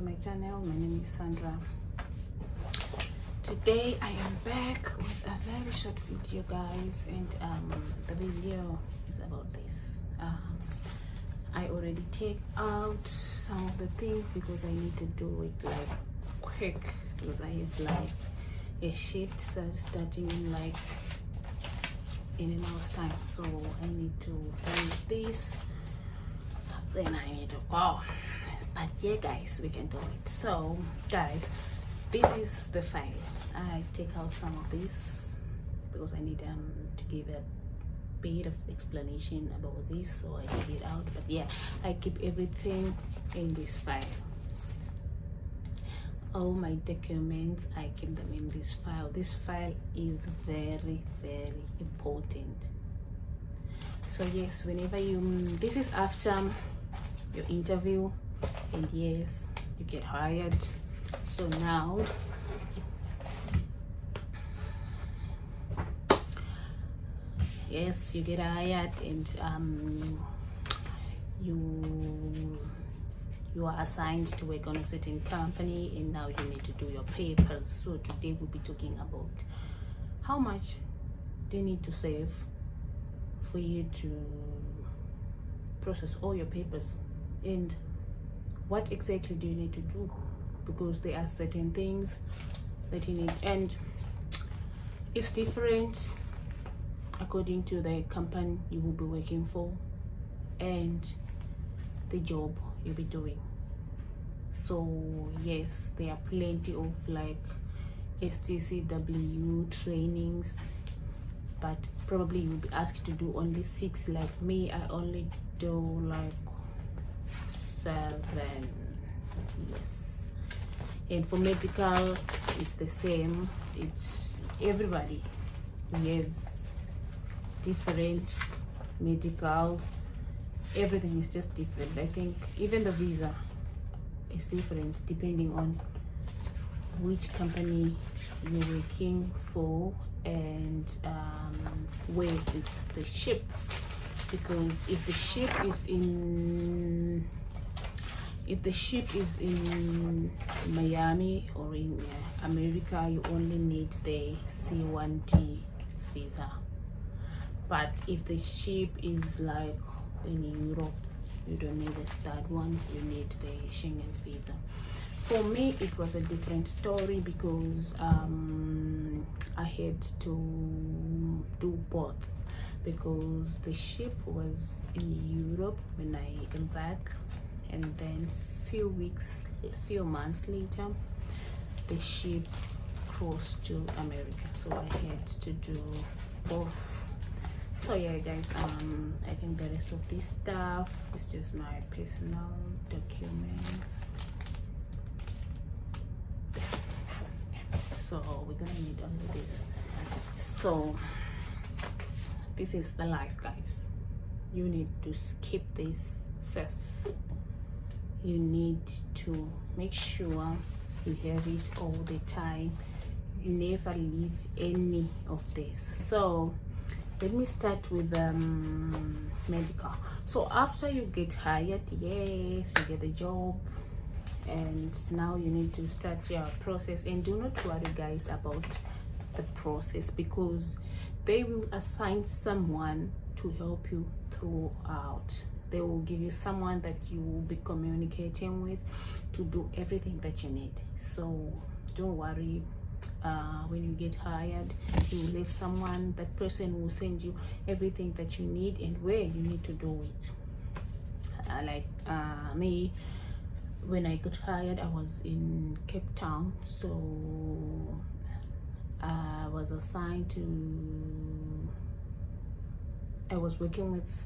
my channel. My name is Sandra. Today I am back with a very short video, guys, and the video is about this. I already take out some of the things because I need to do it like quick because I have like a shift starting in like in an hour's time, so I need to finish this, then I need to go. But yeah, guys, we can do it. So guys, this is the file. I take out some of this because I need to give a bit of explanation about this, so I take it out. But yeah, I keep everything in this file. All my documents, I keep them in this file. This file is very, very important. So yes, whenever you this is after your interview, and yes, you get hired. So now yes, you get hired, and you are assigned to work on a certain company, and now you need to do your papers. So today we'll be talking about how much do you need to save for you to process all your papers, and what exactly do you need to do, because there are certain things that you need, and it's different according to the company you will be working for and the job you'll be doing. So yes, there are plenty of like Stcw trainings, but probably you'll be asked to do only 6. Like me, I only do like 7. Yes, and for medical it's the same. It's everybody, we have different medical, everything is just different. I think even the visa is different depending on which company you're working for, and where is the ship, because if the ship is in Miami or in America, you only need the C1T visa. But if the ship is like in Europe, you don't need that one, you need the Schengen visa. For me, it was a different story because I had to do both, because the ship was in Europe when I came back, and then few months later the ship crossed to America, so I had to do both. So yeah, guys, I think the rest of this stuff is just my personal documents. So we're gonna need only this. So this is the life, guys. You need to skip this safe. You need to make sure you have it all the time. You never leave any of this. So let me start with medical. So after you get hired, yes, you get the job, and now you need to start your process. And do not worry, guys, about the process, because they will assign someone to help you throughout. They will give you someone that you will be communicating with to do everything that you need. So don't worry. When you get hired, you will leave someone. That person will send you everything that you need and where you need to do it. Like me, when I got hired, I was in Cape Town, so I was assigned to, I was working with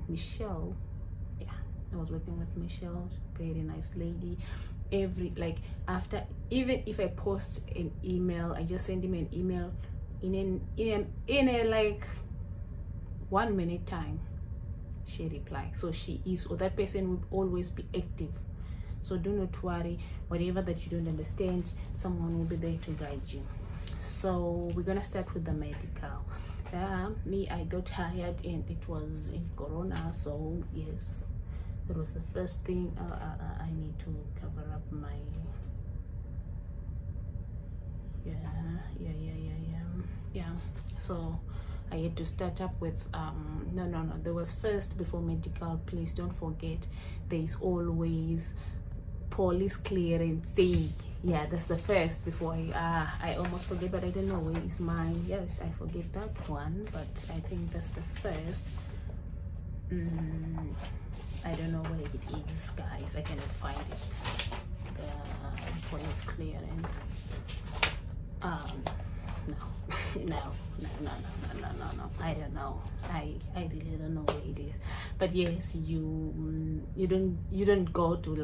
Michelle. Yeah, I was working with Michelle, very nice lady. After, even if I post an email, I just send him an email in a like 1 minute time, she replies. So she is, or that person will always be active. So do not worry, whatever that you don't understand, someone will be there to guide you. So we're gonna start with the medical. Me, I got hired and it was in Corona, so yes, That was the first thing. I need to cover up my yeah. So I had to start up with no, there was first, before medical, please don't forget, there is always police clearance day. Yeah, that's the first. Before I almost forget, but I don't know where is mine. Yes, I forget that one, but I think that's the first. I don't know where it is, guys. I cannot find it. The police clearance. No. I don't know. I really don't know where it is. But yes, you don't go to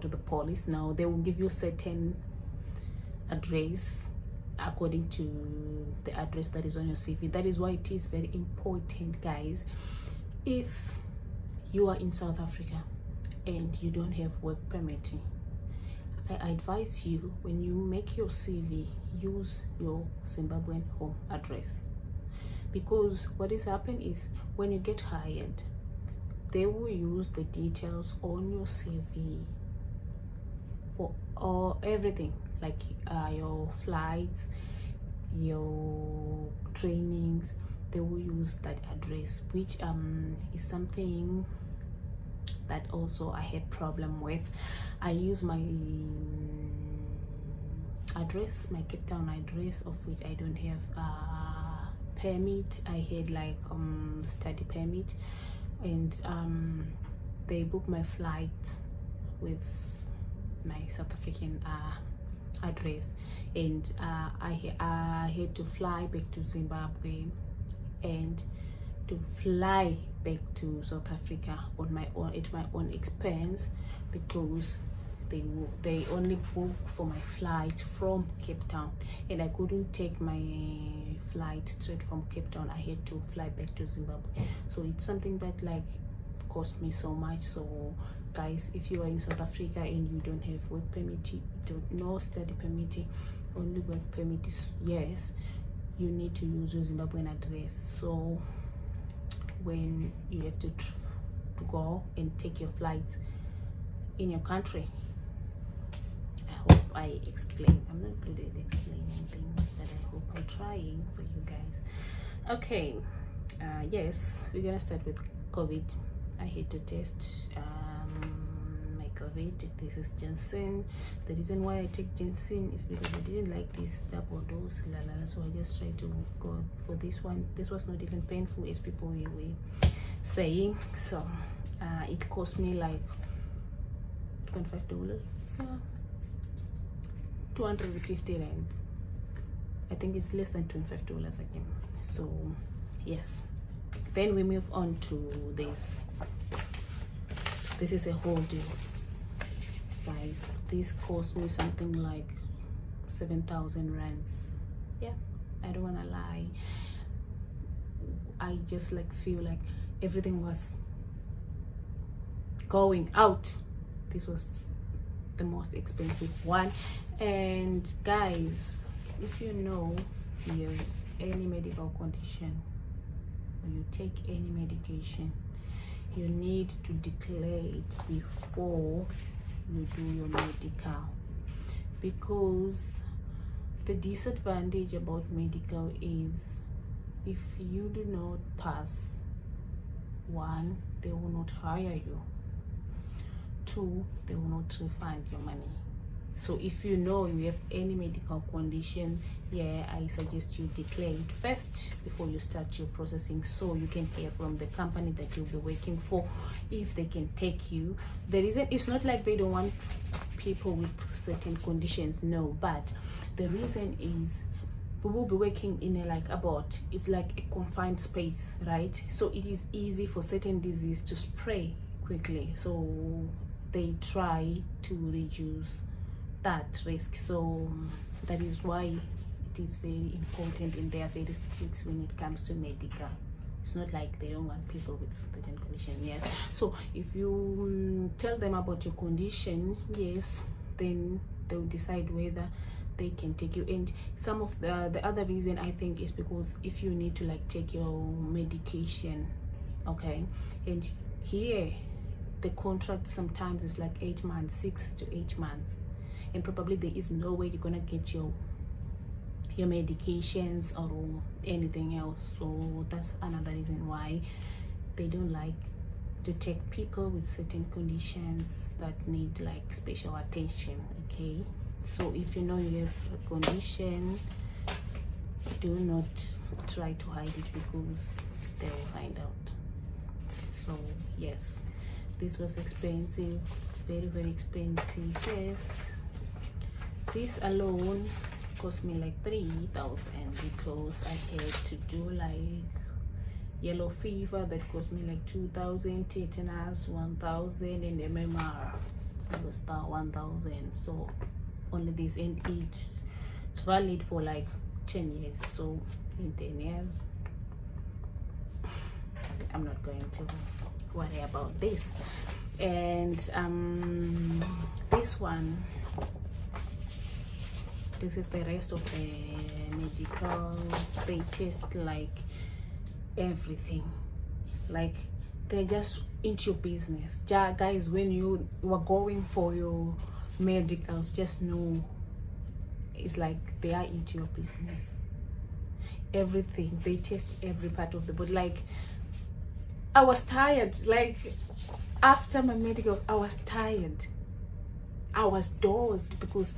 the police. No, they will give you certain address according to the address that is on your CV. That is why it is very important, guys. If you are in South Africa and you don't have work permit, I advise you, when you make your CV, use your Zimbabwean home address, because what is happening is when you get hired, they will use the details on your CV for everything, like your flights, your trainings. They will use that address, which is something that also I had problem with. I use my address, my Cape Town address, of which I don't have permit. I had like study permit, and they booked my flight with my South African address, and I had to fly back to Zimbabwe and to fly back to South Africa on my own, at my own expense, because they only book for my flight from Cape Town, and I couldn't take my flight straight from Cape Town. I had to fly back to Zimbabwe. So it's something that like cost me so much. So guys, if you are in South Africa and you don't have work permit, no study permit, only work permit, yes, you need to use your Zimbabwean address. So when you have to go and take your flights in your country, I hope I explain. I'm not good at explaining things, but I hope I'm trying for you guys. Okay, yes, we're gonna start with COVID. I had to test my COVID. This is ginseng. The reason why I take ginseng is because I didn't like this double dose, so I just tried to go for this one. This was not even painful as people were saying. So it cost me like $25, 250 rands. I think it's less than $25 again. So yes, then we move on to this. This is a whole deal, guys. This cost me something like 7,000 rands. Yeah, I don't want to lie. I just like feel like everything was going out. This was the most expensive one. And guys, if you know you have any medical condition or you take any medication, you need to declare it before you do your medical, because the disadvantage about medical is if you do not pass, 1, they will not hire you, 2, they will not refund your money. So if you know you have any medical condition, yeah, I suggest you declare it first before you start your processing, so you can hear from the company that you'll be working for if they can take you. The reason, it's not like they don't want people with certain conditions, no, but the reason is we will be working in it's like a confined space, right? So it is easy for certain disease to spread quickly, so they try to reduce that risk. So that is why it is very important, and they are very strict when it comes to medical. It's not like they don't want people with certain condition. Yes, so if you tell them about your condition, yes, then they'll decide whether they can take you. And some of the other reason I think is because if you need to like take your medication, okay, and here the contract sometimes is like 8 months, 6 to 8 months, and probably there is no way you're gonna get your medications or anything else. So that's another reason why they don't like to take people with certain conditions that need like special attention. Okay, so if you know you have a condition, do not try to hide it because they will find out. So yes, this was expensive, very, very expensive. Yes, this alone cost me like 3,000 because I had to do like yellow fever that cost me like 2,000, tetanus 1,000, and MMR it was 1,000. So only this, and it's valid for like 10 years. So in 10 years I'm not going to worry about this. And this one, this is the rest of the medicals. They test like everything, like they're just into your business. Yeah, guys, when you were going for your medicals, just know it's like they are into your business. Everything, they test every part of the body. Like I was tired, like after my medical I was tired, I was dozed because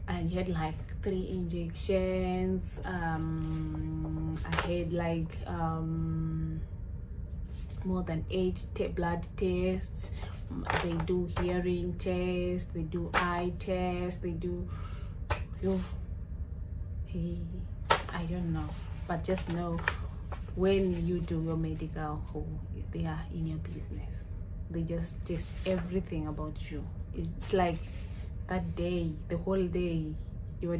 I had like 3 injections. I had like more than 8 blood tests. They do hearing tests, they do eye tests, they do I don't know, but just know when you do your medical, they are in your business. They just test everything about you. It's like that day, the whole day, you were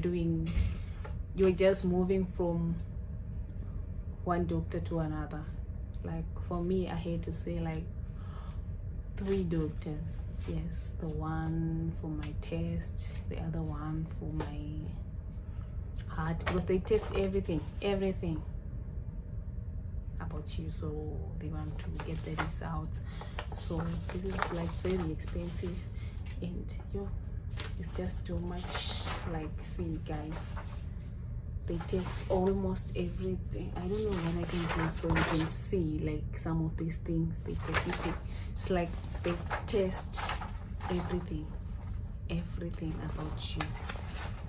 just moving from one doctor to another. Like for me, I had to say like 3 doctors. Yes, the one for my test, the other one for my heart, because they test everything about you, so they want to get the results. So this is like very expensive, and it's just too much. Like, see guys, they test almost everything. I don't know when I can do so you can see like some of these things they test. You see, it's like they test everything about you,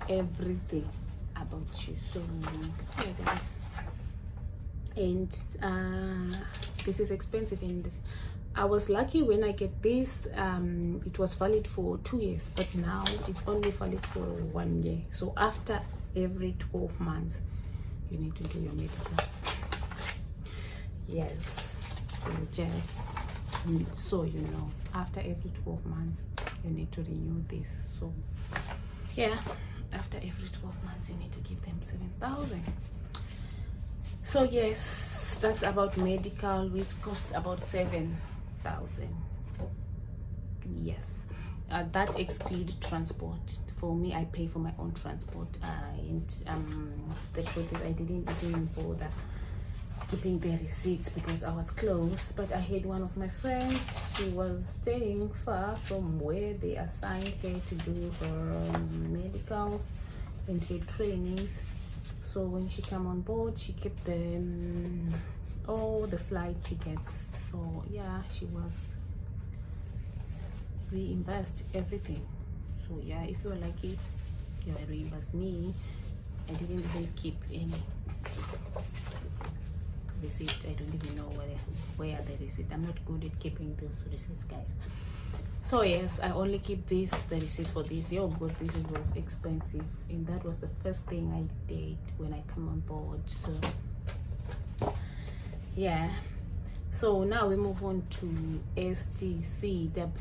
everything about you. So yeah guys, and this is expensive, and I was lucky when I get this. It was valid for 2 years, but now it's only valid for 1 year. So after every 12 months you need to do your medical. Yes, so just so you know, after every 12 months you need to renew this. So yeah, after every 12 months you need to give them 7,000. So yes, that's about medical, which cost about 7,000. Yes, that excludes transport. For me, I pay for my own transport, and the truth is I didn't even bother keeping the receipts because I was close. But I had one of my friends, she was staying far from where they assigned her to do her medicals and her trainings. So when she came on board, she kept all the flight tickets. So yeah, she was reimbursed everything. So yeah, if you're lucky, you reimburse. Me, I didn't even keep any receipt. I don't even know where the receipt. I'm not good at keeping those receipts, guys. So yes, I only keep the receipt for this year because this was expensive, and that was the first thing I did when I come on board. So yeah, so now we move on to Stcw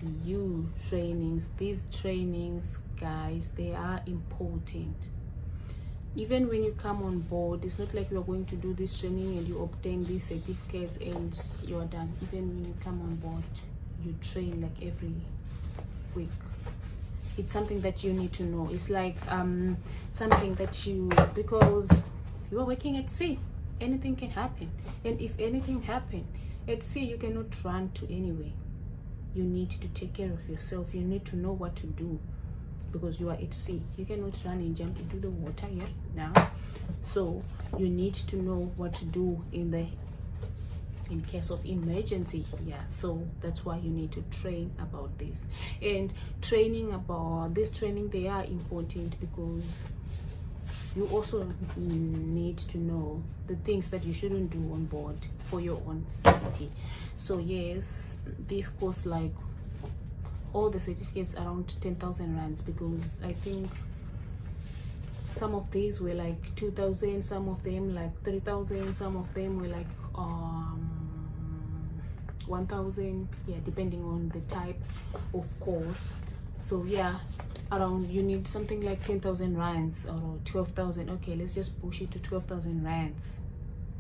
trainings. These trainings, guys, they are important. Even when you come on board, it's not like you're going to do this training and you obtain these certificates and you're done. Even when you come on board, you train like every week. It's something that you need to know. It's like something that because you are working at sea, anything can happen. And if anything happen at sea, you cannot run to anywhere. You need to take care of yourself. You need to know what to do, because you are at sea. You cannot run and jump into the water yet now. So you need to know what to do in case of emergency. Yeah, so that's why you need to train about this. And training about this training, they are important, because you also need to know the things that you shouldn't do on board for your own safety. So yes, this costs like all the certificates around 10,000 rands, because I think some of these were like 2,000, some of them like 3,000, some of them were like 1,000, yeah, depending on the type of course. So yeah, around, you need something like 10,000 rands or 12,000. Okay, let's just push it to 12,000 rands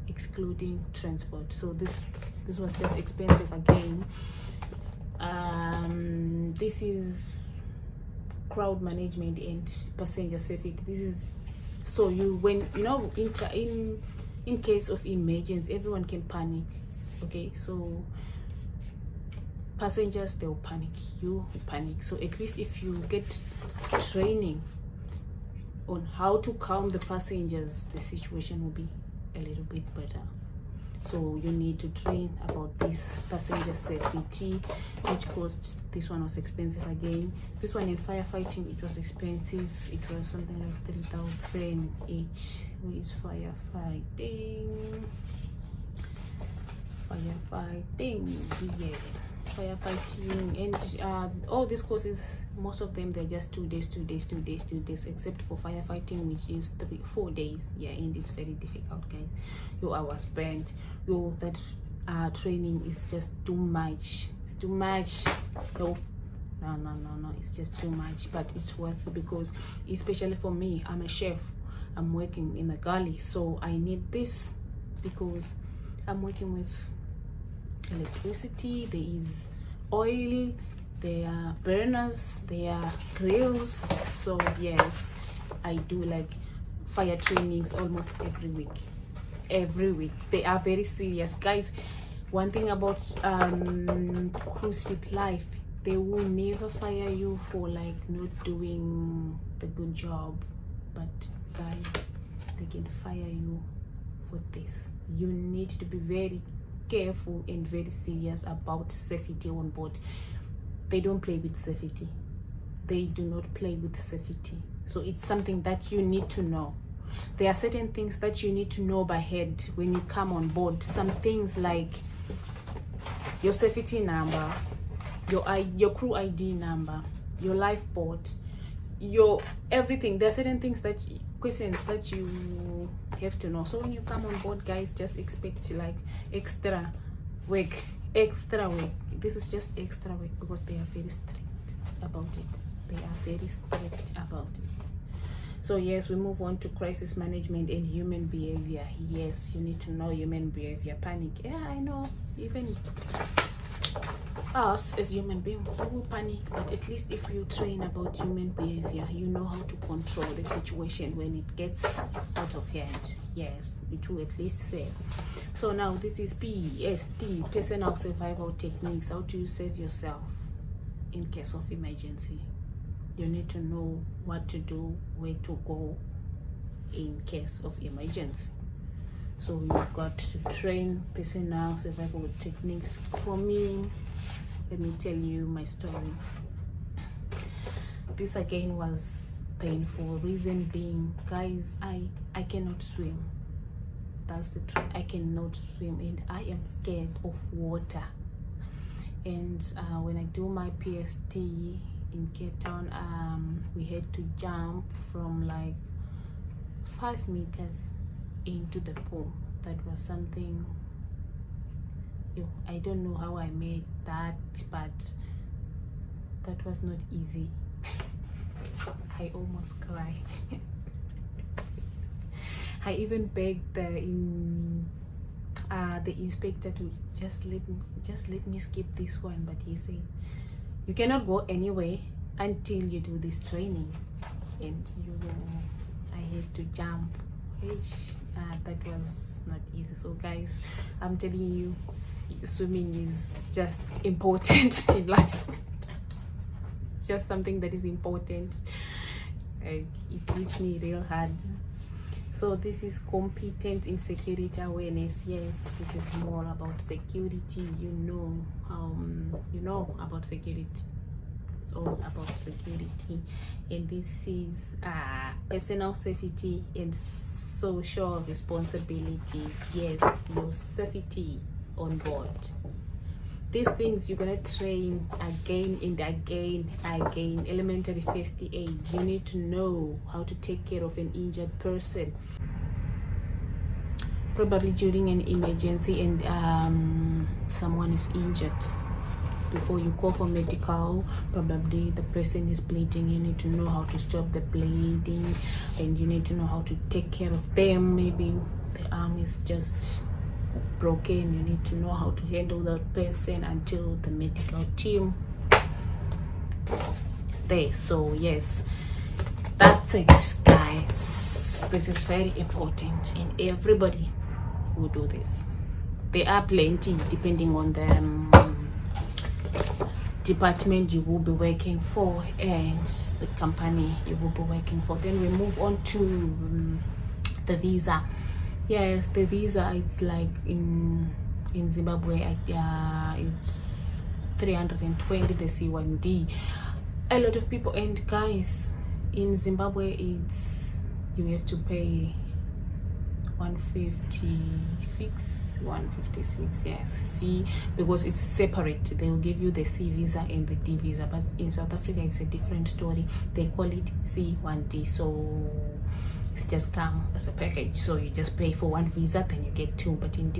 excluding transport. So this was just expensive again. This is crowd management and passenger safety. This is, so you, when you know, in case of emergency, everyone can panic. Okay, so passengers, they'll panic, you panic. So at least if you get training on how to calm the passengers, the situation will be a little bit better. So you need to train about this passenger safety, which cost, this one was expensive again. This one in firefighting, it was expensive. It was something like 3,000 each. Who is firefighting? Yeah, firefighting. And all these courses, most of them, they're just 2 days, except for firefighting, which is 4 days. Yeah, and it's very difficult, guys. Your hours spent, that training is just too much. It's too much. No, it's just too much, but it's worth it, because especially for me, I'm a chef, I'm working in the galley, so I need this, because I'm working with electricity, there is oil, there are burners, there are grills. So yes, I do like fire trainings almost every week. They are very serious, guys. One thing about cruise ship life, they will never fire you for like not doing the good job, but guys, they can fire you for this. You need to be very careful and very serious about safety on board. They don't play with safety. They do not play with safety. So it's something that you need to know. There are certain things that you need to know by head when you come on board. Some things like your safety number, your crew ID number, your lifeboat, your everything. There are certain things questions that you have to know. So when you come on board, guys, just expect like extra work. This is just extra work, because they are very strict about it. So yes, we move on to crisis management and human behavior. Yes, you need to know human behavior. Panic, yeah, I know, even us as human beings, we will panic, but at least if you train about human behavior, you know how to control the situation when it gets out of hand. Yes, it will at least save. So now this is PST, personal survival techniques. How do you save yourself in case of emergency? You need to know what to do, where to go in case of emergency. So you've got to train personal survival techniques. For me, let me tell you my story. This again was painful. Reason being, guys, I cannot swim. That's the truth. I cannot swim, and I am scared of water. And when I do my PST in Cape Town, we had to jump from like 5 meters into the pool. That was something, I don't know how I made that, but that was not easy. I almost cried. I even begged the inspector to just let me skip this one, but he said you cannot go anywhere until you do this training. And I had to jump, which that was not easy. So guys, I'm telling you, swimming is just important in life. It's just something that is important. Like, it hit me real hard. So this is competence in security awareness. Yes, this is more about security. You know about security. It's all about security. And this is personal safety and social responsibilities. Yes, your safety on board. These things you're gonna train again and again. Elementary first aid. You need to know how to take care of an injured person, probably during an emergency, and someone is injured. Before you call for medical, probably the person is bleeding. You need to know how to stop the bleeding, and you need to know how to take care of them. Maybe the arm is just broken. You need to know how to handle that person until the medical team is there. So yes, that's it, guys. This is very important, and everybody will do this. There are plenty depending on the department you will be working for and the company you will be working for. Then we move on to the visa. Yes, the visa, it's like in Zimbabwe, it's 320, the C1D. A lot of people, and guys, in Zimbabwe, it's you have to pay 156, yes, C, because it's separate. They will give you the C visa and the D visa, but in South Africa it's a different story. They call it C1D, so it's just come as a package. So you just pay for one visa, then you get two. But in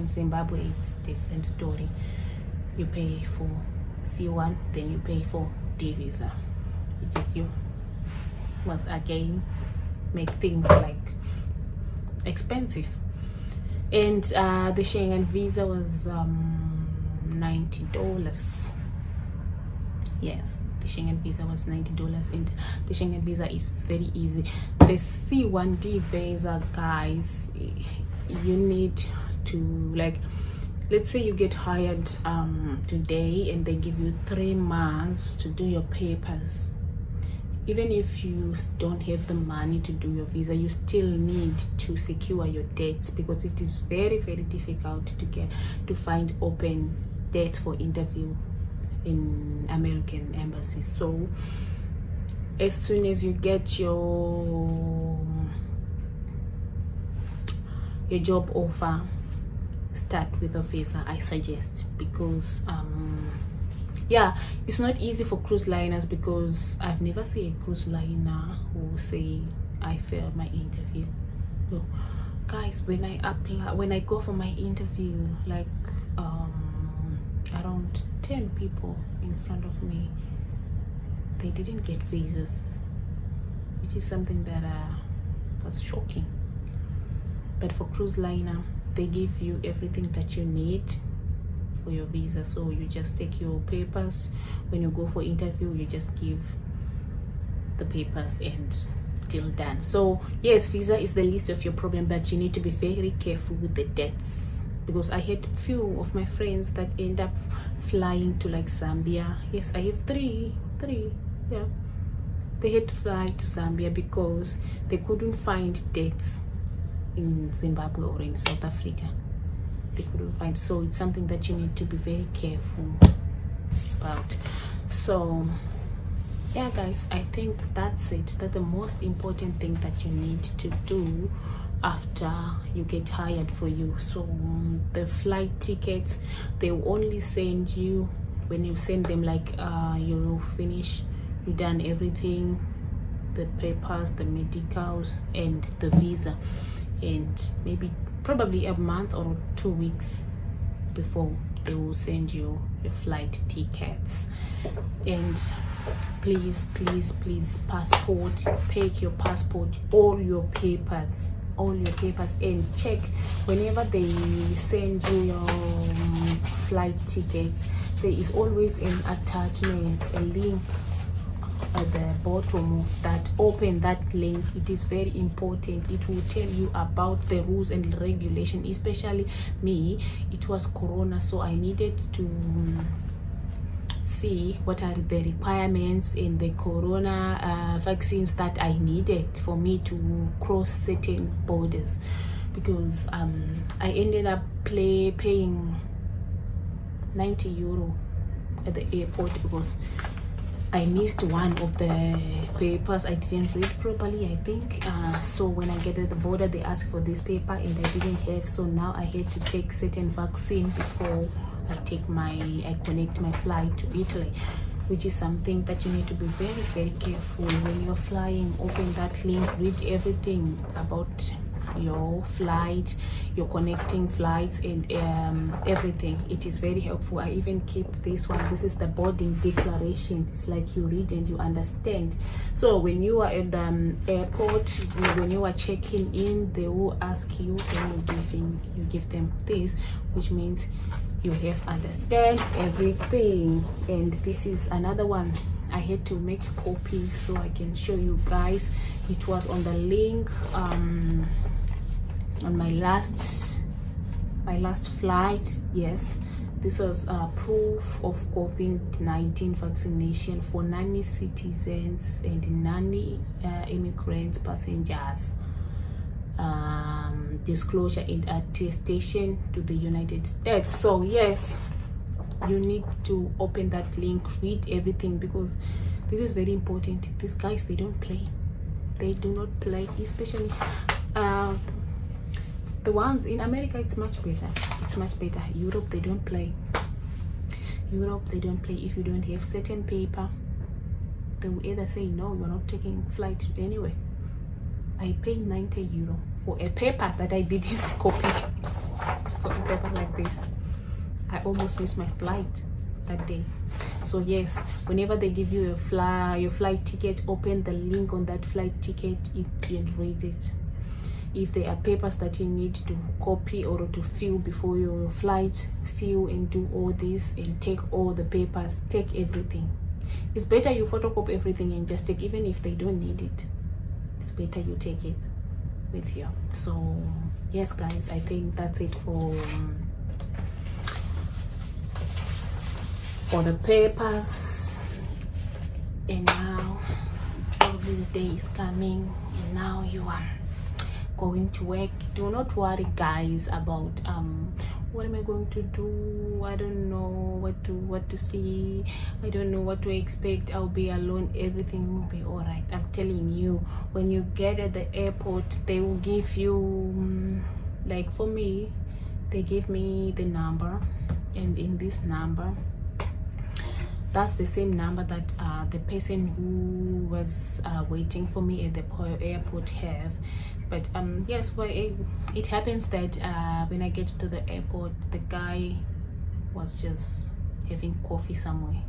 Zimbabwe it's different story. You pay for C1, then you pay for D visa, which is you once again make things like expensive. And the Schengen visa was $90. Yes, the Schengen visa was $90, and the Schengen visa is very easy. The C1D visa, guys, you need to, like, let's say you get hired today and they give you 3 months to do your papers. Even if you don't have the money to do your visa, you still need to secure your dates, because it is very, very difficult to find open dates for interview in American embassies. So as soon as you get your job offer, start with a visa, I suggest, because yeah, it's not easy for cruise liners, because I've never seen a cruise liner who say I failed my interview. No, guys, when I go for my interview, like around 10 people in front of me, they didn't get visas, which is something that was shocking. But for cruise liner, they give you everything that you need for your visa. So you just take your papers. When you go for interview, you just give the papers and till done. So yes, visa is the least of your problem, but you need to be very careful with the dates, because I had few of my friends that end up flying to like Zambia. Yes, I have three, yeah, they had to fly to Zambia because they couldn't find dates in Zimbabwe or in South Africa. They couldn't find. So it's something that you need to be very careful about. So yeah, guys, I think that's it. That's the most important thing that you need to do after you get hired for you. So the flight tickets, they will only send you when you send them, like you finish, you done everything, the papers, the medicals, and the visa, and maybe probably a month or 2 weeks before they will send you your flight tickets. And please, passport, pack your passport, all your papers, and check whenever they send you your flight tickets. There is always an attachment, a link at the bottom of that, open that link. It is very important. It will tell you about the rules and regulation. Especially me, it was corona, so I needed to see what are the requirements in the corona vaccines that I needed for me to cross certain borders, because I ended up paying 90 euro at the airport because I missed one of the papers. I didn't read properly, I think. So when I get at the border, they ask for this paper and I didn't have, so now I had to take certain vaccine before I connect my flight to Italy, which is something that you need to be very, very careful when you're flying. Open that link, read everything about your flight, your connecting flights, and everything. It is very helpful. I even keep this one. This is the boarding declaration. It's like you read and you understand. So when you are at the airport, when you are checking in, they will ask you, and you give them this, which means you have understand everything. And this is another one. I had to make copies so I can show you guys. It was on the link on my last flight. Yes, this was proof of COVID-19 vaccination for non-citizens and non-immigrant passengers. Disclosure and attestation to the United States. So yes, you need to open that link, read everything, because this is very important. These guys, they don't play. They do not play, especially the ones in America. It's much better. It's much better. Europe, they don't play. Europe, they don't play. If you don't have certain paper, they will either say no, you're not taking flight anyway. I paid 90 euro for a paper that I didn't copy. For a paper like this, I almost missed my flight that day. So yes, whenever they give you your flight ticket, open the link on that flight ticket and read it. If there are papers that you need to copy or to fill before your flight, fill and do all this and take all the papers. Take everything. It's better you photocopy everything and just take, even if they don't need it. It's better you take it with you. So yes guys, I think that's it for the papers. And now every day is coming, and now you are going to work. Do not worry guys about what am I going to do. I don't know what to see. I don't know what to expect. I'll be alone. Everything will be all right. I'm telling you, when you get at the airport, they will give you, like for me, they gave me the number, and in this number, that's the same number that the person who was waiting for me at the airport have. But yes, well, it happens that when I get to the airport, the guy was just having coffee somewhere.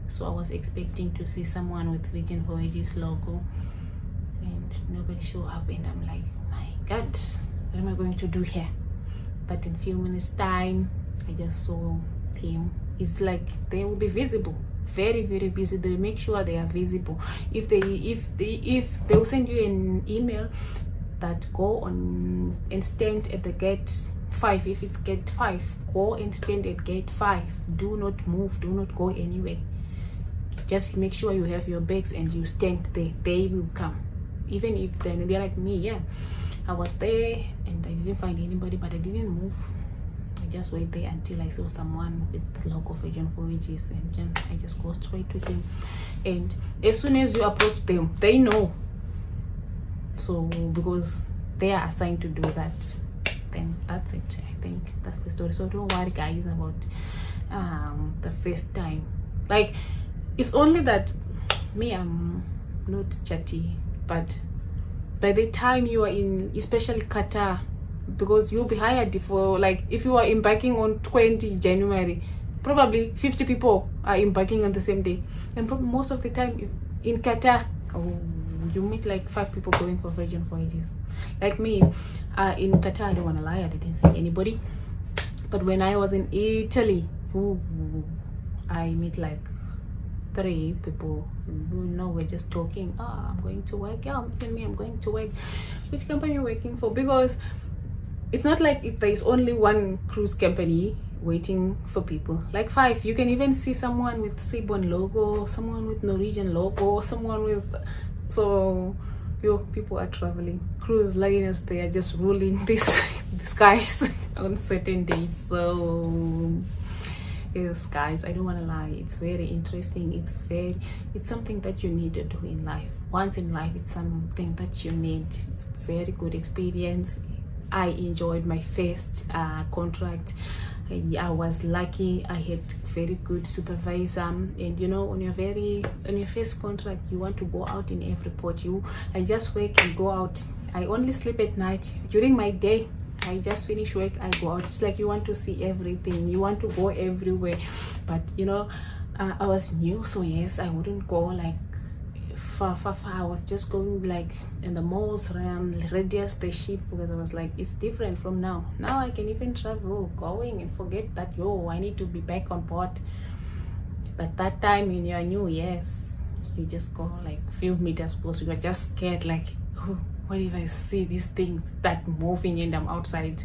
So I was expecting to see someone with Virgin Voyages logo, and nobody showed up, and I'm like, my God, what am I going to do here? But in a few minutes time, I just saw him. It's like they will be visible, very, very busy. They make sure they are visible. If they will send you an email that go on and stand at the gate 5. If it's gate 5, go and stand at gate 5. Do not move, do not go anywhere. Just make sure you have your bags and you stand there. They will come. Even if they're like me, yeah, I was there and I didn't find anybody, but I didn't move. I just wait there until I saw someone with logo Virgin Voyages, and then I just go straight to him. And as soon as you approach them, they know. So because they are assigned to do that, then that's it. I think that's the story. So don't worry guys about the first time. Like, it's only that me, I'm not chatty, but by the time you are in, especially Qatar, because you'll be hired for, like, if you are embarking on 20 January, probably 50 people are embarking on the same day, and probably most of the time in Qatar, you meet like 5 people going for Virgin Voyages. Like me, in Qatar, I don't want to lie, I didn't see anybody. But when I was in Italy, I meet like 3 people, we're just talking. I'm going to work. Yeah, tell me I'm going to work. Which company you're working for? Because it's not like there's only one cruise company waiting for people, like 5. You can even see someone with Seaborn logo, someone with Norwegian logo, someone with, so people are traveling. Cruise liners, they are just ruling the skies on certain days. So yes guys, I don't want to lie, it's very interesting. It's something that you need to do in life. Once in life, it's something that you need. It's a very good experience. I enjoyed my first contract. I was lucky. I had very good supervisor, and you know, on your first contract, you want to go out in every port. I just work and go out. I only sleep at night. During my day, I just finish work, I go out. It's like you want to see everything, you want to go everywhere. But you know, I was new, so yes, I wouldn't go like far. I was just going like in the most radius the ship, because I was like, it's different from now. I can even travel going and forget that I need to be back on board. But that time when you are new, yes, you just go like few meters close. You are just scared, like, oh, what if I see these things start moving and I'm outside?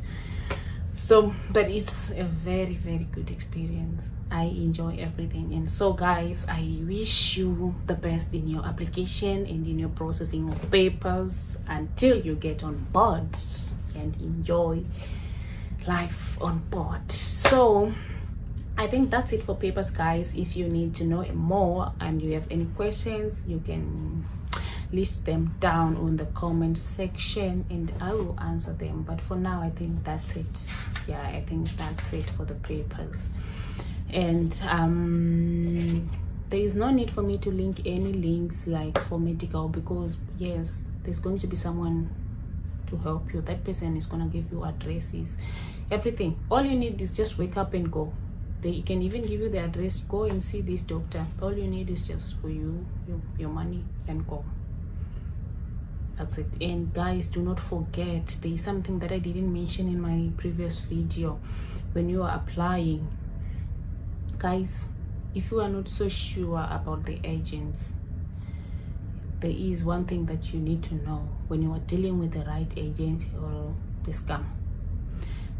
So, but it's a very, very good experience. I enjoy everything. And so guys, I wish you the best in your application and in your processing of papers until you get on board and enjoy life on board. So I think that's it for papers, guys. If you need to know more and you have any questions, you can list them down on the comment section and I will answer them. But for now, I think that's it. Yeah, I think that's it for the papers. And there is no need for me to link any links like for medical, because yes, there's going to be someone to help you. That person is going to give you addresses, everything. All you need is just wake up and go. They can even give you the address, go and see this doctor. All you need is just for your money and go. That's it. And guys, do not forget, there is something that I didn't mention in my previous video. When you are applying, guys, if you are not so sure about the agents, there is one thing that you need to know when you are dealing with the right agent or the scam.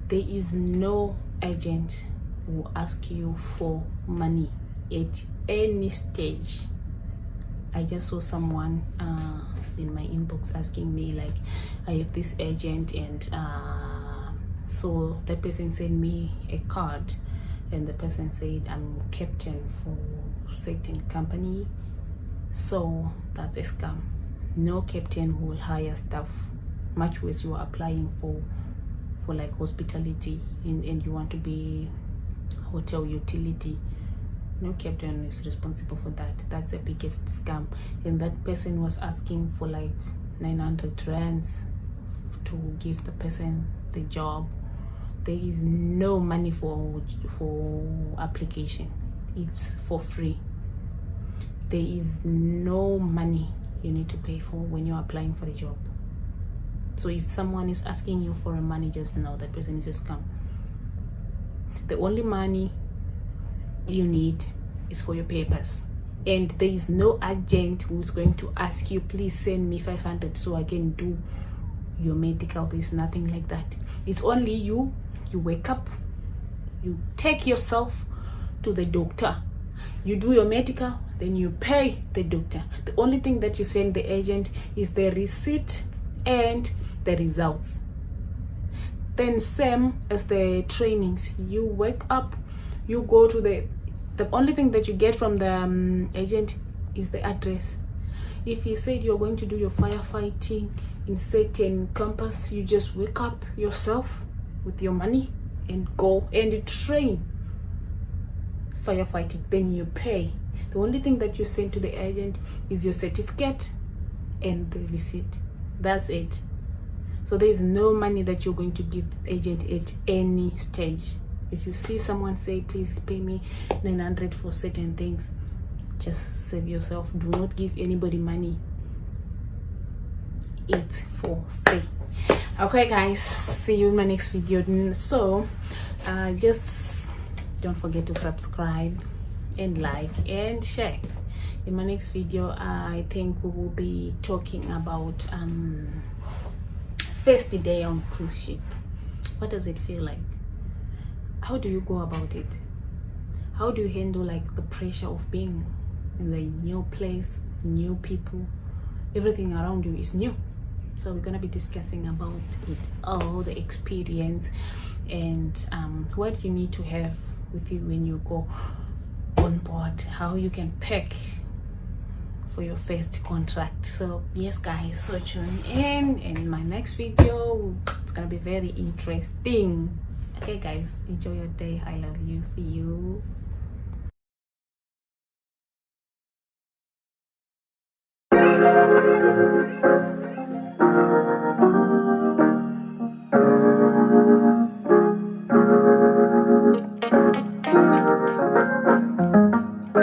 There is no agent who will ask you for money at any stage. I just saw someone in my inbox asking me, like, I have this agent, and so that person sent me a card, and the person said I'm captain for certain company. So that's a scam. No captain who will hire staff, much worse you are applying for like hospitality and you want to be hotel utility. No captain is responsible for that. That's the biggest scam. And that person was asking for like 900 rands to give the person the job. There is no money for application. It's for free. There is no money you need to pay for when you're applying for a job. So if someone is asking you for a money, just know that person is a scam. The only money you need is for your papers, and there is no agent who's going to ask you, please send me 500 so I can do your medical. There's nothing like that. It's only you wake up, you take yourself to the doctor, you do your medical, then you pay the doctor. The only thing that you send the agent is the receipt and the results. Then same as the trainings, you wake up, you go to the only thing that you get from the agent is the address. If he said you're going to do your firefighting in certain campus, you just wake up yourself with your money and go and train firefighting, then you pay. The only thing that you send to the agent is your certificate and the receipt. That's it. So there is no money that you're going to give the agent at any stage. If you see someone say, please pay me 900 for certain things, just save yourself. Do not give anybody money. It's for free. Okay guys, see you in my next video. So just don't forget to subscribe and like and share. In my next video, I think we will be talking about first day on cruise ship. What does it feel like? How do you go about it? How do you handle like the pressure of being in the new place, new people, everything around you is new? So we're gonna be discussing about it all, the experience, and what you need to have with you when you go on board, how you can pack for your first contract. So yes guys, so tune in my next video. It's gonna be very interesting. Okay guys, enjoy your day. I love you. See you.